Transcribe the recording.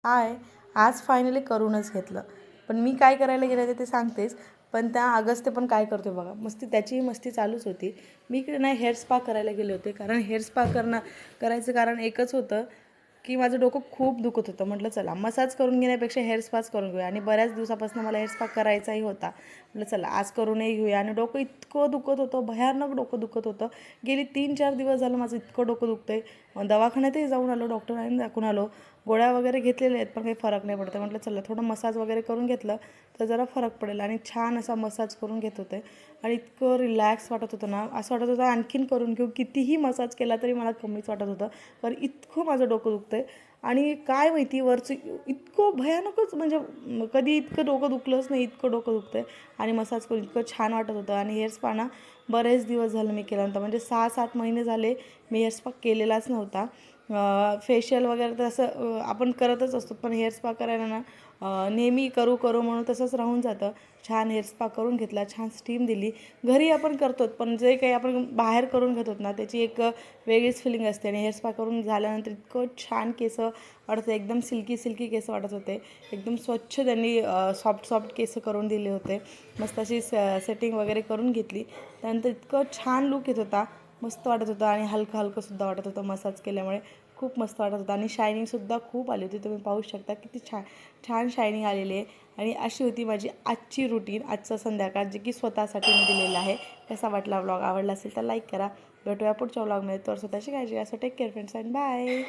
हाय. आज फायनली करूनच घेतलं. पण मी काय करायला गेले होते ते सांगतेच. पण त्या अगस्त्य पण काय करते बघा, मस्ती त्याचीही मस्ती चालूच होती. मी इकडे नाही हेअर स्पा करायला गेले होते, कारण हेअर स्पा करायचं कारण एकच होतं की माझं डोकं खूप दुखत होतं. म्हटलं चला मसाज करून घेण्यापेक्षा हेअर स्पाच करून घेऊया, आणि बऱ्याच दिवसापासून मला हेअर स्पा करायचाही होता. म्हटलं चला आज करूनही घेऊया. आणि डोकं इतकं दुखत होतं, भयानक डोकं दुखत होतं. गेली 3-4 दिवस झालं माझं इतकं डोकं दुखतंय. दवाखान्यातही जाऊन आलो, डॉक्टरांनी दाखवून आलो, गोळ्या वगैरे घेतलेल्या आहेत, पण काही फरक नाही पडत. म्हटलं चला थोडं मसाज वगैरे करून घेतलं तर जरा फरक पडेल. आणि छान असा मसाज करून घेत होते आणि इतकं रिलॅक्स वाटत होतं ना, असं वाटत होतं आणखीन करून घेऊ. कितीही मसाज केला तरी मला कमीच वाटत होतं, कारण इतकं माझं डोकं दुखतं आहे. आणि काय माहिती वरचं इतकं भयानकच, म्हणजे कधी इतकं डोकं दुखलंच नाही, इतकं डोकं दुखतं आहे. आणि मसाज करून इतकं छान वाटत होतं. आणि हेअर स्पा ना बरेच दिवस झालं मी केला नव्हता, म्हणजे 6-7 महिने झाले मी हेअर स्पा केलेलाच नव्हता. फेशियल वगैरे तर असं आपण करतच असतो, पण हेअर स्पा करायला ना नेहमी करू करू म्हणून तसंच राहून जातं. छान हेअर स्पा करून घेतला, छान स्टीम दिली. घरी आपण करतो, पण जे काही आपण बाहेर करून घेतो ना त्याची एक वेगळीच फिलिंग असते. आणि हेअर स्पा करून झाल्यानंतर इतकं छान केस वाटतं, एकदम सिल्की सिल्की केस वाटत होते. एकदम स्वच्छ त्यांनी सॉफ्ट सॉफ्ट केस करून दिले होते. मस्त अशी सेटिंग वगैरे करून घेतली. त्यानंतर इतकं छान लूक येत होता, मस्त वाटत होतं. आणि हलकं हलकंसुद्धा वाटत होतं मसाज केल्यामुळे. खूप मस्त वाटत होतं. आणि शायनिंगसुद्धा खूप आली होती. तुम्ही पाहू शकता किती छान छान शायनिंग आलेली आहे. आणि अशी होती माझी आजची रुटीन, आजचं संध्याकाळ, जे की स्वतःसाठी मी दिलेलं आहे. कसा वाटला व्लॉग? आवडला असेल तर लाईक करा. भेटूया पुढच्या व्लॉगमध्ये. तर स्वतःची काळजी घ्या. So take care friends and bye.